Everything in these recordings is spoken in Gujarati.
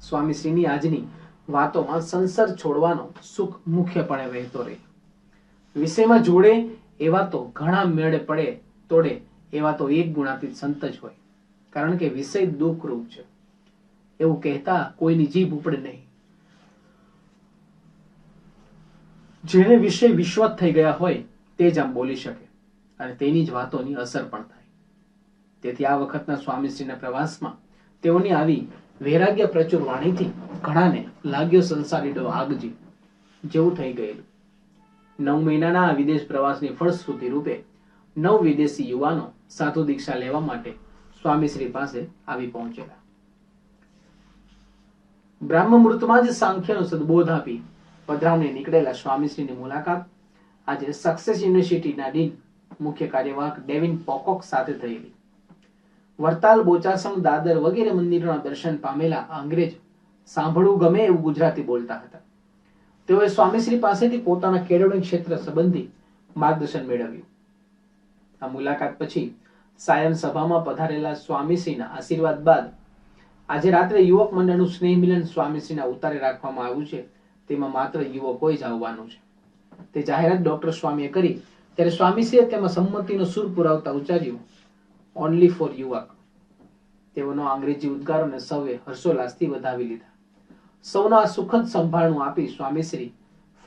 સ્વામીશ્રીની આજની વાતોમાં સંસાર છોડવાનો સુખ મુખ્યપણે વહેતો રહે. વિષયમાં જોડે એવા તો ઘણા મેળે પડે તોડે એવા તો એક ગુણાતીત સંત જ હોય, કારણ કે વિષય દુઃખરૂપ છે એવું કહેતા કોઈની જીભ ઉપડે નહીં. જેને વિષય વિશ્વત થઈ ગયા હોય તે જ આમ બોલી શકે અને તેની જ વાતોની અસર પણ થાય. તેથી આ વખતના સ્વામીશ્રીના પ્રવાસમાં તેઓની આવી વૈરાગ્ય પ્રચુર વાણીથી ઘણાને લાગ્યો સંસારી ડો આગજી જેવું થઈ ગયેલું. 9 મહિનાના વિદેશ પ્રવાસની ફળશ્રુતિ રૂપે 9 વિદેશી યુવાનો સાધુ દીક્ષા લેવા માટે સ્વામીશ્રી પાસે આવી પહોંચેલા. બ્રાહ્મ મુહૂર્તમાં જ સાંખ્યનો સદબોધ આપી પધરામણી નીકળેલા સ્વામીશ્રીની મુલાકાત આજે સક્સેસ યુનિવર્સિટીના ડીન મુખ્ય કાર્યવાહક ડેવિન પોકોક સાથે થયેલી. વરતાલ, બોચાસણ, દાદર વગેરે મંદિરોના દર્શન પામેલા અંગ્રેજ સાંભળવું ગમે એવું ગુજરાતી બોલતા હતા. તેઓએ સ્વામીશ્રી પાસેથી પોતાના કેળવણી ક્ષેત્ર સંબંધી માર્ગદર્શન મેળવ્યું. આ મુલાકાત પછી સાયન સભામાં પધારેલા સ્વામીશ્રીના આશીર્વાદ બાદ આજે રાત્રે યુવક મંડળનું સ્નેહ મિલન સ્વામીશ્રીના ઉતારે રાખવામાં આવ્યું છે. તેમાં માત્ર યુવકોએ જ આવવાનું છે. તે જાહેરાત ડોક્ટર સ્વામીએ કરી ત્યારે સ્વામીશ્રીએ તેમાં સંમતિનો સૂર પુરાવતા ઉચ્ચાર્યું, ઓનલી ફોર યુવક. તેઓનો અંગ્રેજી ઉદ્ગારોને સૌએ હર્ષોલ્લાસથી વધાવી લીધા. સૌના આ સુખદ સંભાળનું આપી સ્વામીશ્રી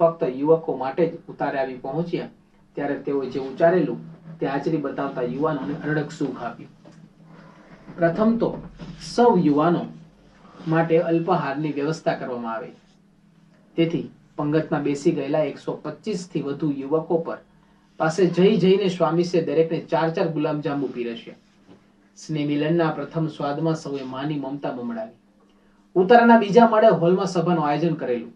ફક્ત યુવકો માટે જ ઉતારે આવી પહોંચ્યા ત્યારે તેઓએ જે ઉચ્ચારેલું તે હાજરી બતાવતા યુવાનોને અઢળક સુખ આપ્યું. પ્રથમ તો સૌ યુવાનો માટે અલ્પાહારની વ્યવસ્થા કરવામાં આવી. તેથી પંગતમાં બેસી ગયેલા 125 થી વધુ યુવકો પર પાસે જઈને સ્વામીશ્રીએ દરેકને 4 ગુલાબજાંબુ પીરસ્યા. સ્નેહ મિલનના પ્રથમ સ્વાદમાં સૌએ માની મમતા બમણાવી. ઉતારાના બીજા માળે હોલમાં સભાનું આયોજન કરેલું.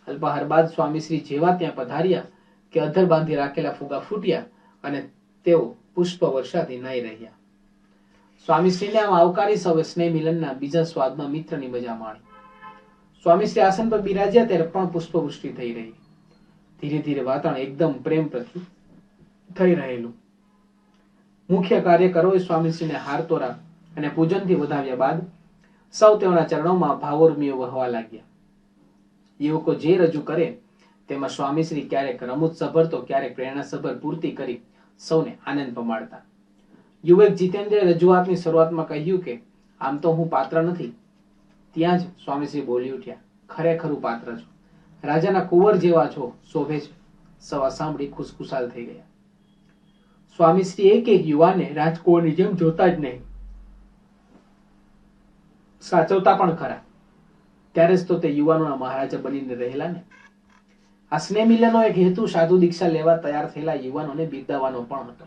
અલ્પાહાર બાદ સ્વામીશ્રી જેવા ત્યાં પધાર્યા કે અધર બાંધી રાખેલા ફુગા ફૂટ્યા અને તેઓ પુષ્પ વર્ષાથી નાઈ રહ્યા. સ્વામીશ્રીને આમ આવકારી સૌએ સ્નેહ મિલનના બીજા સ્વાદમાં મિત્રની મજા માણી. સ્વામીશ્રી આસન પર બિરાજ્યા ત્યારે પણ પુષ્પવૃષ્ટિ થઈ રહી. ધીરે ધીરે વાતાવરણ એકદમ પ્રેમ પ્રચુર થઈ રહેલું. મુખ્ય કાર્યકરોએ સ્વામીશ્રીને હારતોરા અને પૂજનથી વધાવ્યા બાદ સૌ તેઓના ચરણોમાં ભાવોર્મીઓ વહવા લાગ્યા. યુવકો જે રજૂ કરે તેમાં સ્વામીશ્રી ક્યારેક રમૂજસભર તો ક્યારેક પ્રેરણાસભર પૂર્તિ કરી સૌને આનંદ પમાડતા. યુવક જીતેન્દ્રે રજૂઆતની શરૂઆતમાં કહ્યું કે આમ તો હું પાત્ર નથી. ત્યાં જ સ્વામીશ્રી બોલી ઉઠ્યા, ખરેખરું પાત્ર છો. રાજાના કુંવર જેવા છો, શોભે છે. સૌ સાંભળી ખુશખુશાલ થઈ ગયા. સ્વામીશ્રી એક યુવાને રાજકુંવરની જેમ જોતા જ નહીં, સાચવતા પણ ખરા. ત્યારે જ તો તે યુવાનોના મહારાજા બનીને રહેલા ને. આ સ્નેહ મિલનનો એક હેતુ સાધુ દીક્ષા લેવા તૈયાર થયેલા યુવાનોને બિરદાવવાનો પણ હતો.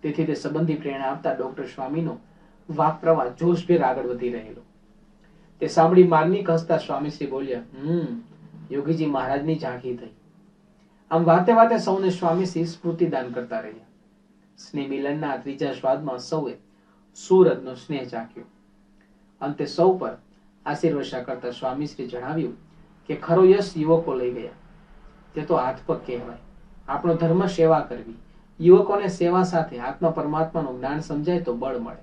તેથી તે સંબંધી પ્રેરણા આપતા ડોક્ટર સ્વામીનો વાક પ્રવાહ જોશભેર આગળ વધી રહેલો. તે સાંભળી માર્મિક હસતા સ્વામીશ્રી બોલ્યા, યોગીજી મહારાજની ઝાંખી થઈ. આમ વાતે વાતે સૌને સ્વામીશ્રી સ્મૃતિદાન કરતા રહ્યા. સ્નેહ મિલનના ત્રીજા સ્વાદમાં સૌએ સુરતનો સ્નેહ ચાખ્યો. અંતે સૌ પર આશીર્વર્ષા કરતા સ્વામીશ્રી જણાવ્યું કે ખરો યશ યુવકો લઈ ગયા. તે તો હાથપગ કહેવાય. આપણો ધર્મ સેવા કરવી. યુવકોને સેવા સાથે આત્મા પરમાત્માનું જ્ઞાન સમજાય તો બળ મળે.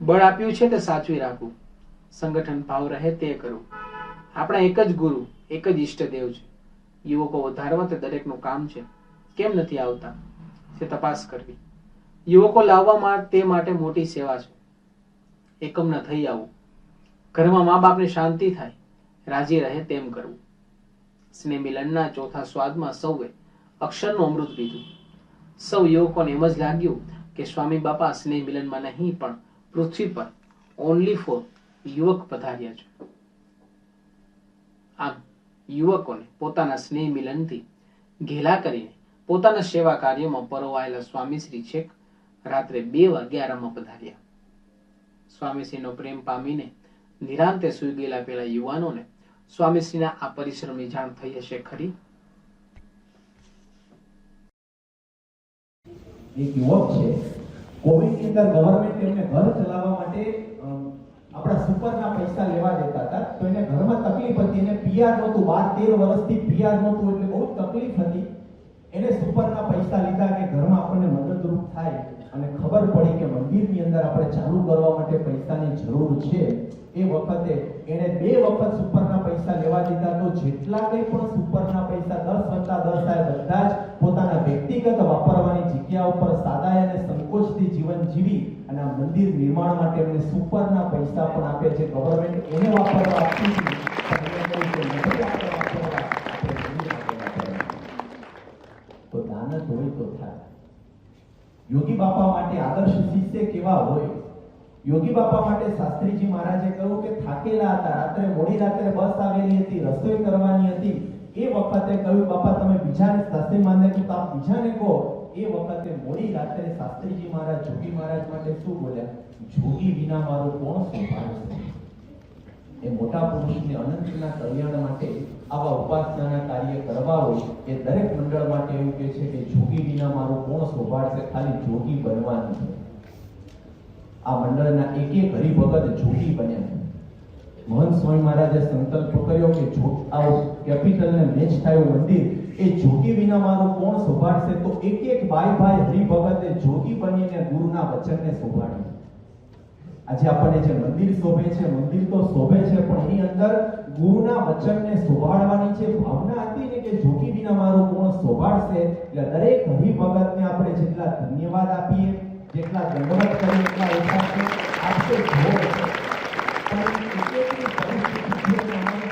બળ આપ્યું છે તે સાચવી રાખવું. સંગઠન ભાવ રહે તે કરવું. આપણા એક જ ગુરુ, એક જ ઈષ્ટદેવ છે. યુવકો વધારવા તે દરેકનું કામ છે. કેમ નથી આવતા તે તપાસ કરવી. યુવકો લાવવા તે માટે મોટી સેવા છે. એકમ ન થઈ આવું. ઘરમાં મા બાપને શાંતિ થાય, રાજી રહે તેમ કરવું. સ્નેહ મિલનના ચોથા સ્વાદમાં સૌએ અક્ષરનું અમૃત પીધું. સૌ યુવકોને એમ જ લાગ્યું કે સ્વામી બાપા સ્નેહ મિલનમાં નહીં પણ પૃથ્વી પર ઓનલી ફોર યુવક પધાર્યા છે. આમ યુવકોને પોતાના સ્નેહ મિલનથી ઘેલા કરીને પોતાના સેવા કાર્યોમાં પરોવાયેલા સ્વામીશ્રી છેક રાત્રે 2 વાગે આરામમાં પધાર્યા. સ્વામીશ્રીનો પ્રેમ પામીને નિરાંતે સૂઈ ગયેલા પેલા યુવાનોને સ્વામીશ્રીના આ પરિશ્રમની જાણ થઈ હશે ખરી? એક યુવક છે, કોવિડની અંદર ગવર્મેન્ટ એમને ઘર ચલાવવા માટે આપણા સુપરના પૈસા લેવા દેતા હતા. તો એને ઘરમાં તકલીફ હતી, એને પીઆર નહોતું, 12-13 વર્ષથી પીઆર નહોતું, એટલે બહુ તકલીફ હતી. એને સુપરના પૈસા લીધા કે ઘરમાં આપણને મદદરૂપ થાય અને ખબર પડી કે મંદિરની અંદર આપણે ચાલુ કરવા માટે પૈસાની જરૂર છે, એ વખતે એણે 2 વખત સુપરના પૈસા લેવા દીધા. તો જેટલા કંઈ પણ સુપરના પૈસા 10 + 10 થાય બધા જ પોતાના વ્યક્તિગત વાપરવાની જગ્યા ઉપર સાદાઈ અને સંકોચથી જીવન જીવી અને આ મંદિર નિર્માણ માટે એમને સુપરના પૈસા પણ આપે છે. ગવર્મેન્ટ એને વાપરવા આપતી હતી, પણ એને કહ્યું કે નથી આપણે વાપરવા, આપણે મંદિર માટે વાપરવા. તો દાનત હોય તો થાય. યોગી બાપા માટે આદર્શ શિષ્ય કેવા હોય? યોગી બાપા માટે શાસ્ત્રીજી મહારાજે કહ્યું કે થાકેલા હતા, રાત્રે મોડી રાત્રે બસ આવેલી હતી, રસોઈ કરવાની હતી. એ વખતે કહ્યું બાપા તમે બીજાને, શાસ્ત્રી મહારાજે કીધું આપ બીજાને કહો. એ વખતે મોડી રાત્રે શાસ્ત્રીજી મહારાજ જોગી મહારાજ માટે શું બોલ્યા? જોગી વિના મારું કોણ સંભાળશે? એ મોટા પુરુષને અનંતના કલ્યાણ માટે આવા ઉપાસનાના કાર્ય કરવા હોય એ દરેક મંડળ માટે એવું કહે છે કે જોગી વિના મારું કોણ સંભાળશે? ખાલી જોગી બનવાનું છે. આ મંડળના એક હરિભગત જોગી બન્યા છે. મહંત સ્વામી મહારાજે સંકલ્પ કર્યો કે જો આ કેપિટલને મેચ થયું મંદિર, એ જોગી વિના મારું કોણ સંભાળશે? તો એક ભાઈ હરિભગતે જોગી બનીને ગુરુના વચનને સંભાળ્યું. આજે આપણને જે મંદિર શોભે છે, મંદિર તો શોભે છે, પણ એની અંદર ગુરુના વચનને સંભાળવાની જે ભાવના હતી ને કે જોગી વિના મારું કોણ સંભાળશે, એટલે દરેક હરિભગતને આપણે જેટલા ધન્યવાદ આપીએ, જેટલા દંડવત કરીએ એટલા ઓછા છે. આપણે જોર છે પણ એટલી પરિસ્થિતિ જે પ્રમાણે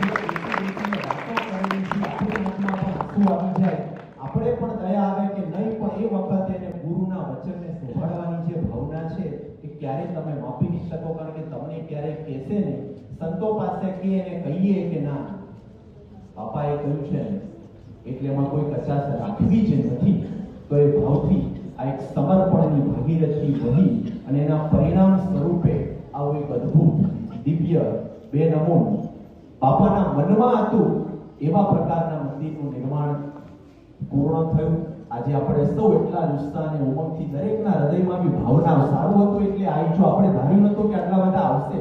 વાતો કરેલી છે, આપણા મનમાં પણ આંસુ આવી જાય, આપણે પણ દયા આવે કે નહીં, પણ એ વખતે એને ગુરુના વચનને સંભાળવાની જે ભાવના છે એ ક્યારેય તમે માપી નહીં શકો. કારણ કે તમને ક્યારેય કહેશે નહીં, સંતો પાસે કે એને કહીએ કે ના બાપાએ કહ્યું છે ને એટલે એમાં કોઈ કચાશ રાખવી જ નથી. તો એ ભાવથી આ એક સમર્પણની ભાગીરથી વહી અને એના પરિણામ સ્વરૂપે આવું એક અદ્ભુત દિવ્ય બેનમૂન બાપાના મનમાં હતું એવા પ્રકારના મંદિરનું નિર્માણ પૂર્ણ થયું. આજે આપણે સૌ એટલા જ ઉત્સાહ અને ઉમંગથી દરેકના હૃદયમાં બી ભાવના સારું હતું એટલે આવી, જો આપણે ધાર્યું નહોતું કે આટલા બધા આવશે,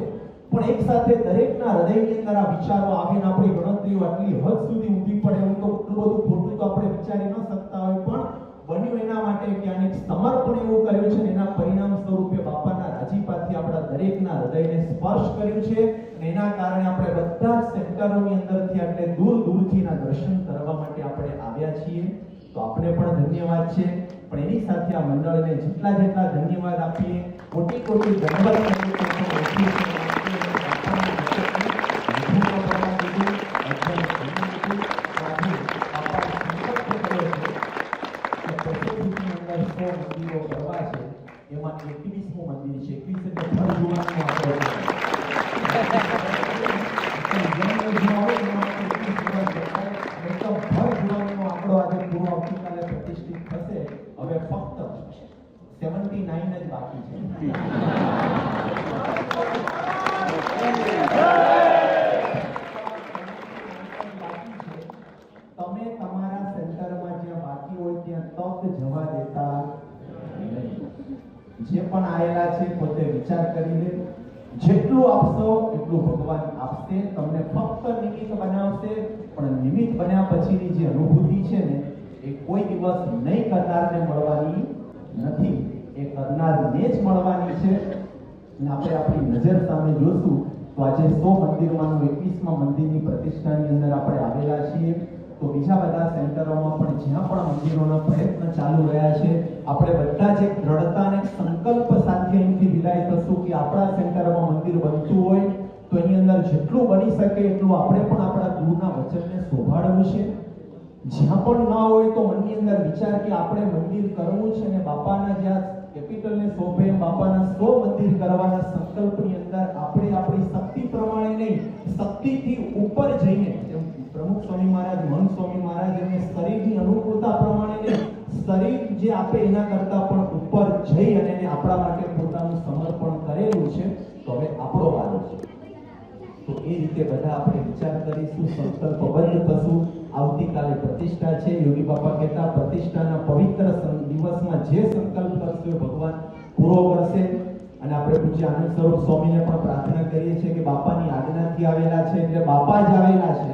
પણ એક સાથે દરેકના હૃદયની અંદર આ વિચારો આવે ને આપણી ગણતરીઓ આટલી હદ સુધી ઊંધી પડે એવું તો એટલું બધું ખોટું તો આપણે વિચારી ન શકતા હોય, પણ બન્યું એના માટે કે આને સમર્પણ એવું કર્યું છે ને એના પરિણામ સ્વરૂપે બાપાના રાજીપાથી આપણા દરેકના હૃદયને સ્પર્શ કર્યું છે અને એના કારણે આપણે બધા જ સેન્ટરોની અંદરથી એટલે દૂર દૂરથીના દર્શન કરવા માટે આપણે આવ્યા છીએ. તો આપણે પણ ધન્યવાદ છે, પણ એની સાથે આ મંડળને જેટલા ધન્યવાદ આપીએ, કોટી કોટી દંડવત કરીએ તો પણ ઓછી છે. મંદિરો કરવા છે એમાં 21મું મંદિર છે. 21 એટલે ભર જુવાનનો આંકડો છે. આજે પૂરો આવતીકાલે પ્રતિષ્ઠિત થશે. હવે ફક્ત 79 જ બાકી છે. તમે તમારા સેન્ટરમાં જ્યાં બાકી હોય ત્યાં તક જવા દેતા નહીં. જે પણ આયેલા છે પોતે વિચાર કરી લે, જેટલું આપશો એટલું ભગવાન આપશે. તમને ફક્ત નિમિત્ત બનાવશે, પણ નિમિત્ત બન્યા પછીની જે અનુભૂતિ છે ને એ કોઈ દિવસ નહીં કરનારને મળવાની નથી, એ કરનારને જ મળવાની છે. અને આપણે આપણી નજર સામે જોશું તો આજે 100 મંદિરમાંનું 21મા મંદિરની પ્રતિષ્ઠાની અંદર આપણે આવેલા છીએ. તો બીજા બધા સેન્ટરોમાં પણ જ્યાં પણ મંદિરોના પ્રયત્ન ચાલુ રહ્યા છે, આપણે બધા જ એક દ્રઢતા અને સંકલ્પ સાથે અહીંથી વિદાય થશું કે આપણા સેન્ટરમાં મંદિર બનતું હોય તો એની અંદર જેટલું બની શકે એટલું આપણે પણ આપણા ગુરુના વચનને શોભાડવું છે. જ્યાં પણ ન હોય તો મનની અંદર વિચાર કે આપણે મંદિર કરવું છે અને બાપાના જ્યાં કેપિટલને શોભે બાપાના 100 મંદિર કરવાના સંકલ્પની અંદર આપણે આપણી શક્તિ પ્રમાણે નહીં, શક્તિથી ઉપર જઈને પ્રમુખ સ્વામી મહારાજ, મહંત સ્વામી મહારાજ એમને શરીરની અનુકૂળતા પ્રમાણે નહીં, શરીર જે આપે એના કરતા પણ ઉપર જઈ અને એને આપણા માટે પોતાનું સમર્પણ કરેલું છે. તો હવે આપણો વારો છે. તો એ રીતે બધા આપણે વિચાર કરીશું, સંકલ્પબદ્ધ થશું. આવતીકાલે પ્રતિષ્ઠા છે. યોગી બાપા કહેતા પ્રતિષ્ઠાના પવિત્ર દિવસમાં જે સંકલ્પ કરશે ભગવાન પૂરો કરશે. અને આપણે પૂજ્ય આનંદ સ્વરૂપ સ્વામીને પણ પ્રાર્થના કરીએ છીએ કે બાપાની આજ્ઞાથી આવેલા છે એટલે બાપા જ આવેલા છે.